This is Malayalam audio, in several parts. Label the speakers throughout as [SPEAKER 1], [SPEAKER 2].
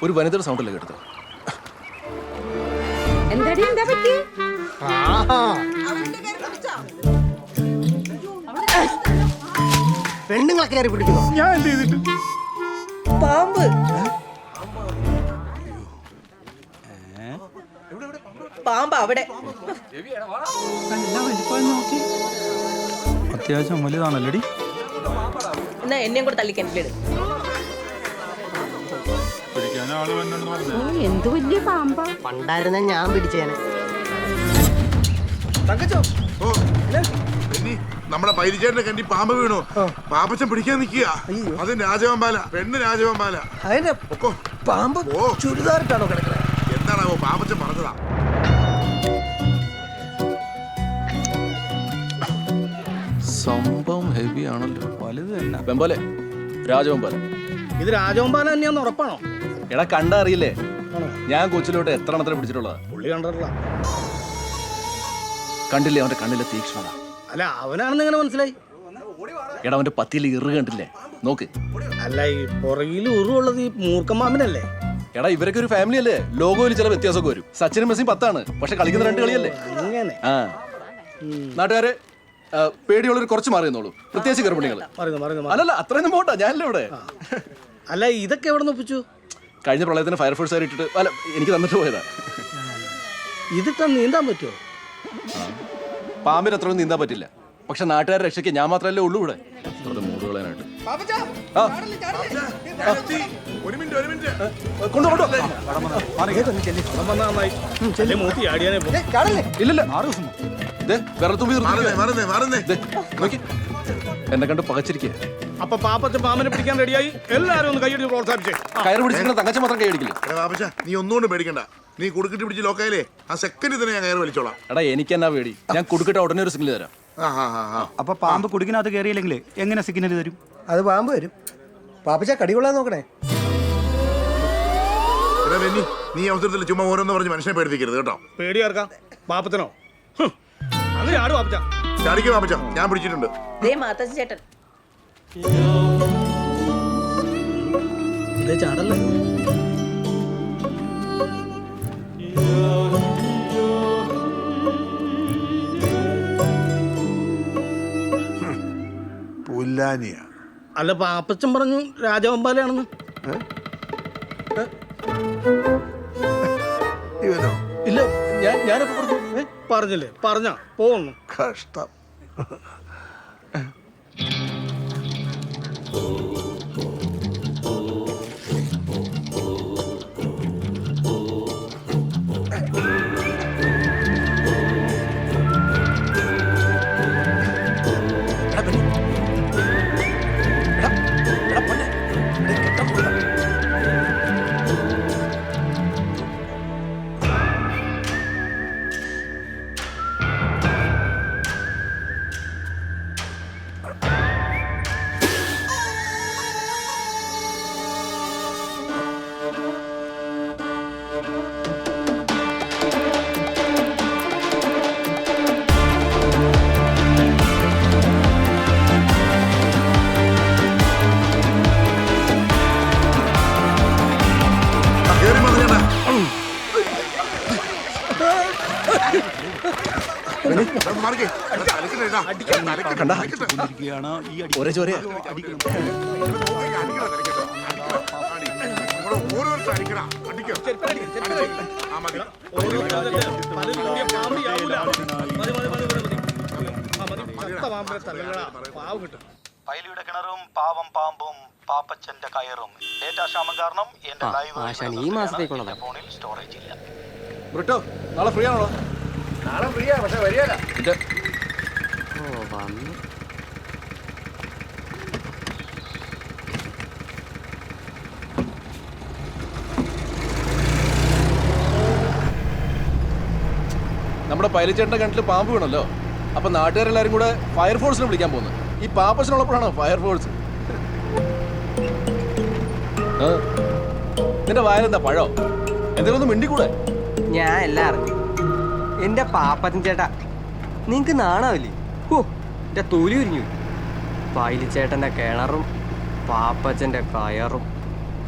[SPEAKER 1] ഒരു വനിതയുടെ സൗണ്ടല്ലേ കേട്ടത്?
[SPEAKER 2] എന്താ പറ്റി?
[SPEAKER 3] പെണ്ണുങ്ങളെ കയറി പിടിക്കുന്നു.
[SPEAKER 4] ഞാൻ എന്ത് ചെയ്തിട്ട്?
[SPEAKER 2] പാമ്പ്. പാമ്പ് അവിടെ.
[SPEAKER 4] അത്യാവശ്യം വലുതാണല്ലോടി.
[SPEAKER 2] എന്നാ എന്നെയും കൂടെ തള്ളിക്കിണറ്റിലിട്. എന്ത് വലിയ പാമ്പാ.
[SPEAKER 3] പണ്ടായിരുന്ന ഞാൻ പിടിച്ചേനെ.
[SPEAKER 5] നമ്മുടെ പൈരിച്ചേട്ടന്റെ കണ്ടി പാമ്പ് വീണു. പാപ്പച്ചൻ പിടിക്കാൻ നിൽക്കുക. അത് രാജവമ്പാല, പെണ്ണ് രാജവമ്പാല.
[SPEAKER 3] അതിന്റെ പാമ്പ് ചുരിദാറിട്ടാണോ കിടക്കുന്നത്?
[SPEAKER 5] എന്താണാവോ പാപ്പച്ചൻ പറഞ്ഞതാ.
[SPEAKER 1] സംഭവം ഹെവി ആണല്ലോ.
[SPEAKER 4] വലുത് തന്നെ.
[SPEAKER 1] വെമ്പാലെ, രാജവെമ്പാല.
[SPEAKER 4] ഇത് രാജവമ്പാല തന്നെയാന്ന് ഉറപ്പാണോ?
[SPEAKER 1] എടാ കണ്ടറിയില്ലേ, ഞാൻ കൊച്ചിലോട്ട് എത്ര എണ്ണത്തിനെ പിടിച്ചിട്ടുള്ളതാ.
[SPEAKER 4] പുള്ളി കണ്ടിട്ടില്ല.
[SPEAKER 1] കണ്ടില്ലേ അവന്റെ കണ്ണിലെ തീക്ഷ്ണത?
[SPEAKER 4] അല്ല, അവനാണെന്ന് എങ്ങനെ മനസ്സിലായി?
[SPEAKER 1] എടാ അവന്റെ പത്തിയിൽ ഇറ് കണ്ടില്ലേ, നോക്ക്.
[SPEAKER 4] അല്ല, ഈ പുറകിൽ ഉറുള്ളത് ഈ മൂർഖമ്മാമിനല്ലേ?
[SPEAKER 1] എടാ ഇവരൊക്കെ ഒരു ഫാമിലി അല്ലേ? ലോഗോയിൽ ചില വ്യത്യാസമൊക്കെ വരും. സച്ചിനും മെസ്സിയും 10 പക്ഷെ കളിക്കുന്ന 2 കളിയല്ലേ?
[SPEAKER 4] അങ്ങനെ.
[SPEAKER 1] ആ നാട്ടുകാരെ പേടിയുള്ളവർ കുറച്ച് മാറി നിന്നോളൂ, പ്രത്യേകിച്ച് ഗർഭിണികൾ. അല്ലല്ല അത്രയൊന്നും പോട്ടാ, ഞാനല്ലേ ഇവിടെ.
[SPEAKER 4] അല്ല, ഇതൊക്കെ എവിടെ നിന്ന് ഒപ്പിച്ചു?
[SPEAKER 1] കഴിഞ്ഞ പ്രളയത്തിന് ഫയർഫോഴ്സ് ഇട്ടിട്ട് അല്ല എനിക്ക് തന്നിട്ട് പോയതാ.
[SPEAKER 4] ഇതിട്ടാ നീന്താൻ പറ്റുമോ?
[SPEAKER 1] പാമ്പിന് അത്രയൊന്നും നീന്താൻ പറ്റില്ല. പക്ഷെ നാട്ടുകാരെ രക്ഷയ്ക്ക് ഞാൻ മാത്രമല്ലേ ഉള്ളൂ ഇവിടെ. മൂടുകളാനായിട്ട് ഇല്ലല്ല എന്നെ കണ്ട് പകച്ചിരിക്കുക.
[SPEAKER 4] അപ്പൊ പാപ്പച്ചൻ പാമ്പിനെ പിടിക്കാൻ റെഡിയായി. എല്ലാരും ഒന്ന് കൈയടിച്ച് പ്രോത്സാഹിപ്പിച്ചേ.
[SPEAKER 1] കയറ് പിടിച്ചിട്ട് തങ്കച്ച മാത്രം കൈയടിക്കില്ല.
[SPEAKER 5] പാപ്പച്ച നീ ഒന്നുകൊണ്ട് പേടിക്കണ്ട. നീ കുടുക്കിട്ട് പിടിച്ച് ലോക്കായാലേ ആ സെക്കൻഡിൽ തന്നെ ഞാൻ കയറി വലിച്ചോളാം.
[SPEAKER 1] എടാ എനിക്ക് എന്നാ പേടി, ഞാൻ കൊടുക്കട്ടെ ഉടനെ ഒരു സിഗ്നൽ തരാം.
[SPEAKER 6] അപ്പൊ പാമ്പ് കുടുക്കിനകത്ത് കയറിയില്ലെങ്കിൽ എങ്ങനെ സിഗ്നൽ തരും?
[SPEAKER 3] അത് പാമ്പ് വരും. പാപ്പച്ച കടികൊള്ളാൻ നോക്കണേ.
[SPEAKER 5] നീ അവസരത്തിൽ ചുമ്മാ ഓരോന്ന് പറഞ്ഞ് മനുഷ്യനെ പേടിപ്പിക്കരുത് കേട്ടോ.
[SPEAKER 4] പേടി ആർക്കാ? പാപ്പച്ചനോ? അങ്ങനെ ആട് പാപ്പച്ച.
[SPEAKER 5] ചാടിക്കോ പാപ്പച്ച, ഞാൻ പിടിച്ചിട്ടുണ്ട്.
[SPEAKER 2] ചേട്ടൻ
[SPEAKER 4] ചാടല്ലേ?
[SPEAKER 5] പുല്ലാനിയാ.
[SPEAKER 4] അല്ല, പാപ്പച്ചൻ പറഞ്ഞു രാജവമ്പാലയാണെന്ന്.
[SPEAKER 5] ഇവനോ?
[SPEAKER 1] ഇല്ല ഞാനപ്പോ പറഞ്ഞു.
[SPEAKER 4] പറഞ്ഞില്ലേ? പറഞ്ഞാ പോന്നു.
[SPEAKER 5] കഷ്ടം.
[SPEAKER 1] ഒരേ ചോരയാ.
[SPEAKER 6] പൈലിയുടെ കിണറും പാവം പാമ്പും പാപ്പച്ചന്റെ കയറും. ഡേറ്റാ ക്ഷാമം കാരണം എന്റെ ലൈവ്
[SPEAKER 3] ഈ മാസത്തേക്കുള്ളതാ.
[SPEAKER 6] ഫോണിൽ സ്റ്റോറേജ് ഇല്ല.
[SPEAKER 1] ബ്രിട്ടോ നാളെ ഫ്രീ ആണോ?
[SPEAKER 5] നാളെ ഫ്രീയാ, പക്ഷെ വരികയില്ല.
[SPEAKER 1] നമ്മുടെ പൈലച്ചേട്ടന്റെ കിണറ്റിൽ പാമ്പ് വീണല്ലോ. അപ്പൊ നാട്ടുകാരെല്ലാരും കൂടെ ഫയർഫോഴ്സിനെ വിളിക്കാൻ പോകുന്നു. ഈ പാപ്പച്ചനുള്ളപ്പോഴാണോ ഫയർഫോഴ്സ്? നിന്റെ വായനെന്താ പഴോ? എന്തെങ്കിലും ഒന്ന് മിണ്ടിക്കൂടെ?
[SPEAKER 3] ഞാൻ എല്ലാം അറിഞ്ഞു. എന്റെ പാപ്പച്ചൻ ചേട്ടാ, നിങ്ങക്ക് നാണാവില്ലേ? ഓ, എന്റെ തൊലി ഉരിഞ്ഞു. പൈലിച്ചേട്ടന്റെ കിണറും പാപ്പച്ചന്റെ കയറും.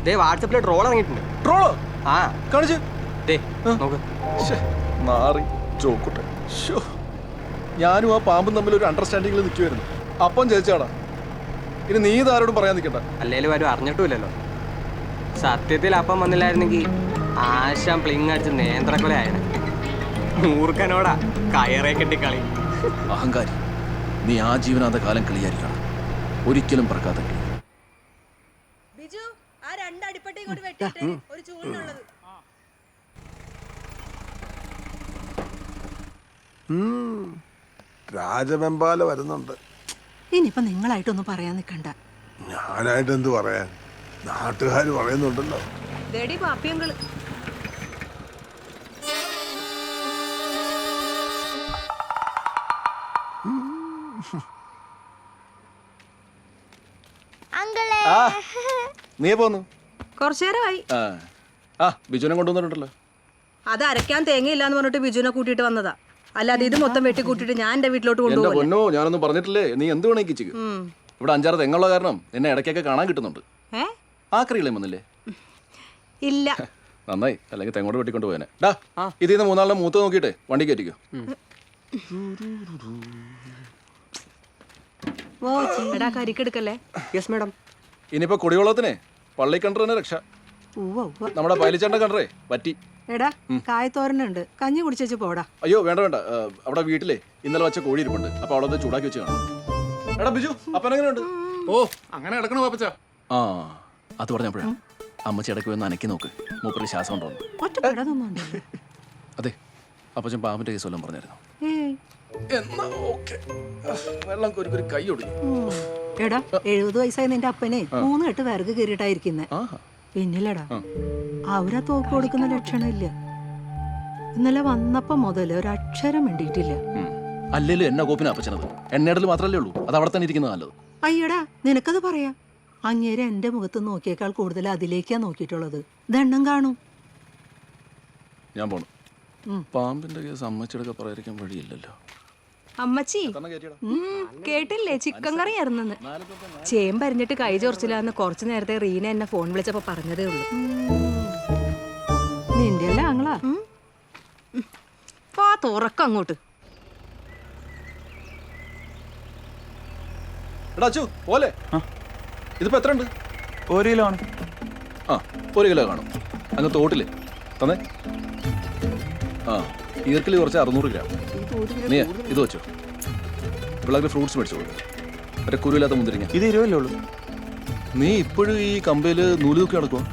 [SPEAKER 3] ദേ വാട്സപ്പിൽ ട്രോൾ ഇറങ്ങിയിട്ടുണ്ട്.
[SPEAKER 1] ട്രോളോ
[SPEAKER 3] ആ
[SPEAKER 1] കാണിച്ച്
[SPEAKER 3] ദേ നോക്ക്.
[SPEAKER 1] ശ്ശെ, മാറി ചോക്കട്ടെ. ഞാനും ആ പാമ്പും തമ്മിൽ ഒരു അണ്ടർസ്റ്റാൻഡിങ്ങിൽ നിൽക്കുമായിരുന്നു. അപ്പം ചേച്ചാടാ. ഇനി നീ ഇതാരോടും പറയാൻ നിൽക്കണ്ട.
[SPEAKER 3] അല്ലേലും ആരും അറിഞ്ഞിട്ടുമില്ലല്ലോ. സത്യത്തിൽ അപ്പം വന്നില്ലായിരുന്നെങ്കിൽ ആശാൻ പ്ലിങ് അടിച്ച് നേന്ത്രക്കൊലയാണ്. മൂർഖനോടാ കയറേ കെട്ടി കളി.
[SPEAKER 1] അഹങ്കാരി, നീ ആ ജീവനാന്ത കാലം കളിയായിരിക്കണം. ഒരിക്കലും പറക്കാത്ത കളി.
[SPEAKER 2] ബിജു ആ രണ്ടടിപ്പട്ടി ഇങ്ങോട്ട് വെട്ടിയിട്ട് ഒരു ചൂടിനുള്ളത്.
[SPEAKER 5] രാജവെമ്പാല വരുന്നുണ്ട്.
[SPEAKER 7] ഇനിയിപ്പോ നിങ്ങളായിട്ടൊന്നും പറയാൻ നിൽക്കണ്ട.
[SPEAKER 5] ഞാനായിട്ട് എന്ത് പറയാൻ, നാട്ടുകാർ പറയുന്നുണ്ടല്ലോ.
[SPEAKER 2] ദേടി പാപ്പിയങ്കള്.
[SPEAKER 1] ആ നീ പോന്നു.
[SPEAKER 2] കുറച്ചു നേരമായി.
[SPEAKER 1] ആ ബിജുനെ കൊണ്ടുവന്നിട്ടുണ്ടല്ലോ.
[SPEAKER 2] അത് അരയ്ക്കാൻ തേങ്ങയില്ലാന്ന് പറഞ്ഞിട്ട് ബിജുനെ കൂട്ടിയിട്ട് വന്നതാ. അല്ലാതെ ഇത് മൊത്തം വെട്ടി കൂട്ടിയിട്ട് ഞാൻ എന്റെ വീട്ടിലോട്ട്
[SPEAKER 1] എന്റെ
[SPEAKER 2] കൊണ്ടുപോകും.
[SPEAKER 1] പൊന്നോ, ഞാനൊന്നും പറഞ്ഞിട്ടില്ലേ. നീ എന്ത് വേണേ കിച്ചിക്ക്. ഇവിടെ 5-6 തെങ്ങുള്ള കാരണം എന്നെ ഇടയ്ക്കൊക്കെ കാണാൻ കിട്ടുന്നുണ്ട്. ആക്രികളെ വന്നില്ലേ?
[SPEAKER 2] ഇല്ല.
[SPEAKER 1] നന്നായി, അല്ലെങ്കിൽ തെങ്ങോട്ട് വെട്ടിക്കൊണ്ട് പോയനെ. ഡാ ഇതിൽ നിന്ന് 3 മൂത്ത് നോക്കിയിട്ടേ വണ്ടി കയറ്റിക്കോ.
[SPEAKER 2] എടാ കരിക്കെടുക്കല്ലേ.
[SPEAKER 3] Yes madam.
[SPEAKER 1] ഇനിയിപ്പോ കുടിവെള്ളത്തിനെ പള്ളി കിണർ തന്നെ രക്ഷ. നമ്മുടെ പൈലിച്ചേണ്ട കിണറേ പറ്റി.
[SPEAKER 7] എടാ കായത്തോരനുണ്ട്, കഞ്ഞി കുടിച്ചു പോടാ.
[SPEAKER 1] അയ്യോ വേണ്ട വേണ്ട, അവിടെ വീട്ടിലെ ഇന്നലെ വെച്ച കോഴി ഇരിപ്പുണ്ട്. അപ്പൊ അവിടെ ചൂടാക്കി വെച്ച് കാണാം. എടാ ബിജു, അപ്പനെങ്ങനെയുണ്ട്?
[SPEAKER 4] ഓ അങ്ങനെ കിടക്കണ പാപ്പച്ച.
[SPEAKER 1] ആ അത് പറഞ്ഞപ്പോഴാ അമ്മച്ചി ഇടയ്ക്ക് വന്ന് അനക്കി നോക്ക്, മൂപ്പര് ശ്വാസം ഉണ്ടോ.
[SPEAKER 7] ഒറ്റ പെടതൊന്നുണ്ടല്ലോ.
[SPEAKER 1] അതെ, അപ്പച്ചൻ പാമ്പിന്റെ കേസ് വല്ലതും പറഞ്ഞായിരുന്നു. എന്നാ ഓക്കെ. വെള്ളം ഒരു കൈ ഒടുങ്ങി.
[SPEAKER 7] എടാ 70 വയസ്സായി നിന്റെ അപ്പനെ 3 കെട്ട് വിറക് കയറിയിട്ടായിരിക്കുന്നേ. പിന്നില്ലടാ അവരാ തോക്ക് കൊടുക്കുന്ന ലക്ഷണമില്ല. ഇന്നലെ വന്നപ്പോ മുതല് ഒരക്ഷരം വേണ്ടിയിട്ടില്ല.
[SPEAKER 1] അല്ലേലും എന്നെ കോപ്പിന് അപ്പച്ചനത് എണ്ണയിടൽ മാത്രമല്ലേ ഉള്ളൂ. അത് അവിടെ തന്നെ ഇരിക്കുന്നത് നല്ലത്.
[SPEAKER 7] അയ്യടാ നിനക്കത് പറയാ. അങ്ങേരെ എന്റെ മുഖത്ത് നോക്കിയേക്കാൾ കൂടുതൽ അതിലേക്കാ നോക്കിയിട്ടുള്ളത്. ദണ്ണം കാണും.
[SPEAKER 1] ഞാൻ പോണു. പാമ്പിന്റെ കേസ് അമ്മച്ചിടൊക്കെ പറയാതിരിക്കാൻ വഴിയില്ലല്ലോ.
[SPEAKER 8] അമ്മച്ചി കേട്ടില്ലേ, ചിക്കൻ കറി ആയിരുന്നെന്ന്. ചേമ്പരിഞ്ഞിട്ട് കൈ ചൊറിച്ചില്ലാന്ന് കുറച്ചു നേരത്തെ റീന എന്നെ ഫോൺ വിളിച്ചപ്പോ പറഞ്ഞതേ ഉള്ളൂ.
[SPEAKER 7] നിന്റെ അല്ല ആങ്ങളാ.
[SPEAKER 8] ആ തുറക്കം അങ്ങോട്ട്.
[SPEAKER 1] എടാ അച്ചു പോലെ ഇതിപ്പോ എത്ര ഉണ്ട്?
[SPEAKER 9] 1 കിലോ ആണ്.
[SPEAKER 1] ആ 1 കിലോ കാണും. അങ്ങ് തോട്ടില്ലേ തന്നെ. ആ ഈർക്കിൽ കുറച്ച് 600 ഗ്രാം. നീ ഇത് വെച്ചോ. പിള്ളേർക്ക് ഫ്രൂട്ട്സ് മേടിച്ചോളൂ. മറ്റേ കുരുവില്ലാത്ത മുന്തിരിങ്ങ.
[SPEAKER 9] ഇത് 20 കിലോ ഉള്ളൂ.
[SPEAKER 1] നീ ഇപ്പോഴും ഈ കമ്പയില് നൂല് തൂക്കി നടക്കുമോ?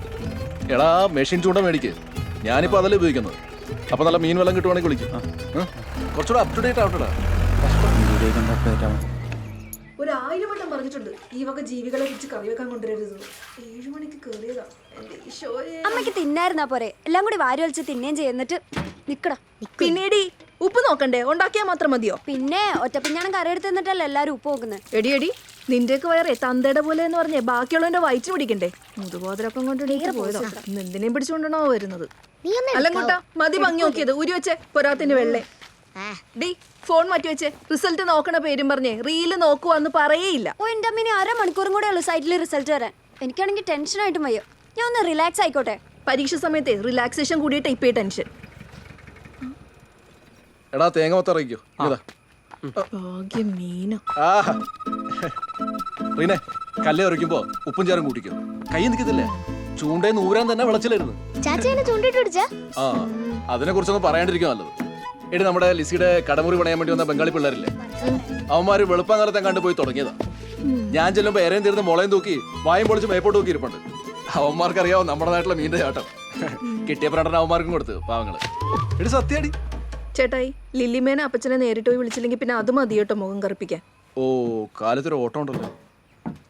[SPEAKER 1] എടാ മെഷീൻ ചൂണ്ട മേടിക്ക്. ഞാനിപ്പോൾ അതല്ലേ ഉപയോഗിക്കുന്നത്. അപ്പൊ നല്ല മീൻ വെള്ളം കിട്ടുവാണെങ്കിൽ വിളിക്കും. കുറച്ചുകൂടെ അപ് ടു ഡേറ്റ് ആവട്ടെടാ.
[SPEAKER 10] ഒരു 1000 വട്ടം പറഞ്ഞിട്ടുണ്ട് ഈ വക ജീവികളെ കുറിച്ച് കറി വെക്കാൻ കൊണ്ടുവരരുത്. 7 മണിക്ക് കയറിയതാ.
[SPEAKER 11] അമ്മയ്ക്ക് തിന്നായിരുന്നാ പോരെ, എല്ലാം കൂടി വാരി വലിച്ച് തിന്നേം ചെയ്യുന്നിട്ട് നിക്കടാ.
[SPEAKER 10] പിന്നീട് ഉപ്പ് നോക്കണ്ടേ, ഉണ്ടാക്കിയാൽ മാത്രം മതിയോ?
[SPEAKER 11] പിന്നെ ഒറ്റപ്പിഞ്ഞാണം കറി എടുത്ത് നിന്നിട്ടല്ലേ എല്ലാരും ഉപ്പ് നോക്കുന്നത്.
[SPEAKER 10] എടി എടി നിന്റെയൊക്കെ വയറേ തന്തയുടെ പോലെ എന്ന് പറഞ്ഞേ ബാക്കിയുള്ളവന്റെ വയറ്റിന് പിടിക്കണ്ടേ. മുതുബോധരൊപ്പം കൊണ്ട് പോയതോ. എന്തിനേം പിടിച്ചുകൊണ്ടാണോ വരുന്നത്? അല്ലങ്ങോട്ടാ മതി ഭംഗി നോക്കിയത്. ഉരി വെച്ചേ പൊരാത്തിന്റെ വെള്ളേ. ഡി ഫോൺ മാറ്റി വെച്ചേ. റിസൾട്ട് നോക്കണ പേരും പറഞ്ഞേ റീല് നോക്കുവാന്ന് പറയേയില്ല.
[SPEAKER 11] ഓ എന്റെ അമ്മേനെ 1/2 മണിക്കൂറും കൂടെ ഉള്ളു സൈറ്റിൽ റിസൾട്ട് വരാൻ. എനിക്കാണെങ്കിൽ ടെൻഷനായിട്ടും വയ്യോ. ഞാൻ ഒന്ന് റിലാക്സ് ആയിക്കോട്ടെ.
[SPEAKER 10] പരീക്ഷ സമയത്തെ റിലാക്സേഷൻ കൂടിയിട്ട് ഇപ്പേ ടെൻഷൻ.
[SPEAKER 1] എടാ തേങ്ങ മൊത്തം ഇറങ്ങിക്കോ.
[SPEAKER 10] ഭാഗ്യം മീന.
[SPEAKER 1] റീനെ കല്ല് ഇറക്കുമ്പോ ഉപ്പും ചേരും കൂട്ടിക്കോ. കൈ നിൽക്കത്തില്ലേ, ചൂണ്ടേന്ന് ഊരാൻ തന്നെ വിളച്ചിലായിരുന്നു.
[SPEAKER 11] ചാച്ചേനെ ചൂണ്ടിട്ട് പിടിച്ചാ.
[SPEAKER 1] ആ അതിനെ കുറിച്ചൊന്നും പറയാണ്ടിരിക്കും നല്ലത്. എടി നമ്മുടെ ലിസിയുടെ കടമുറി പണയാൻ വേണ്ടി വന്ന ബംഗാളി പിള്ളേരില്ലേ, അവന്മാര് വെളുപ്പാങ്കാലത്തെ കണ്ടു പോയി തുടങ്ങിയതാ. ഞാൻ ചെല്ലുമ്പോ എരയും തീർന്ന് മുളയും തൂക്കി വായും പൊളിച്ച് മേപ്പോട്ട് തൂക്കി ഇരിപ്പുണ്ട്. അവന്മാർക്കറിയാവോ നമ്മുടെ നാട്ടിലെ മീൻ്റെ ചാട്ടം. കിട്ടിയ പ്രണ്ടന അവന്മാർക്കും കൊടുത്ത് പാവങ്ങള്. എടി സത്യടി
[SPEAKER 10] ചേട്ടായി ലില്ലിമേനെ അപ്പച്ചനെ നേരിട്ട് പോയി വിളിച്ചില്ലെങ്കിൽ പിന്നെ അത് മതി കേട്ടോ മുഖം കറുപ്പിക്കാൻ.
[SPEAKER 1] ഓ കാലത്തൊരു ഓട്ടം ഉണ്ടല്ലോ.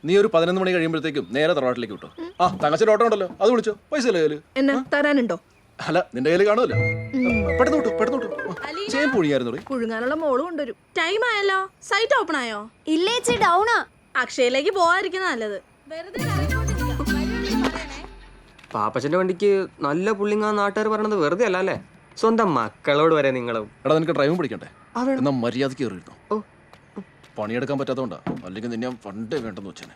[SPEAKER 1] നീ ഒരു 11 മണി കഴിയുമ്പോഴത്തേക്കും നേരെ തറവാട്ടിലേക്ക് വിട്ടോ. ആ തങ്ങച്ചൊരു ഓട്ടം ഉണ്ടല്ലോ, അത് വിളിച്ചോ. പൈസ അല്ലേ കയ്യില്?
[SPEAKER 10] എന്നെ തരാനുണ്ടോ?
[SPEAKER 1] അല്ല നിന്റെ കയ്യിൽ കാണുമല്ലോ. പെട്ടെന്ന് വിട്ടു പെട്ടെന്ന് വിട്ടു. ചെയ്യാൻ പൊഴിയായിരുന്നു.
[SPEAKER 10] പുഴുങ്ങാനുള്ള മോള് കൊണ്ടുവരും. ടൈം ആയല്ലോ. സൈറ്റ് ഓപ്പൺ ആയോ?
[SPEAKER 11] ഇല്ലേച്ചി ഡൗണാ.
[SPEAKER 10] അക്ഷയയിലേക്ക് പോവാതിരിക്കുന്ന നല്ലത്.
[SPEAKER 3] പാപ്പച്ചന്റെ വണ്ടിക്ക് നല്ല പുള്ളിങ്ങാ നാട്ടുകാർ പറഞ്ഞത് വെറുതെ അല്ല അല്ലേ. സ്വന്തം മക്കളോട് വരെ നിങ്ങളും.
[SPEAKER 1] എടാ നിനക്ക് ഡ്രൈവും പഠിക്കണ്ടേ? എന്നാ മര്യാദക്ക് കയറിയിരുന്നു. പണിയെടുക്കാൻ പറ്റാത്തതുകൊണ്ടാ, അല്ലെങ്കിൽ നിന്നെ പണ്ടേ വേണ്ടെന്ന് വെച്ചാൽ.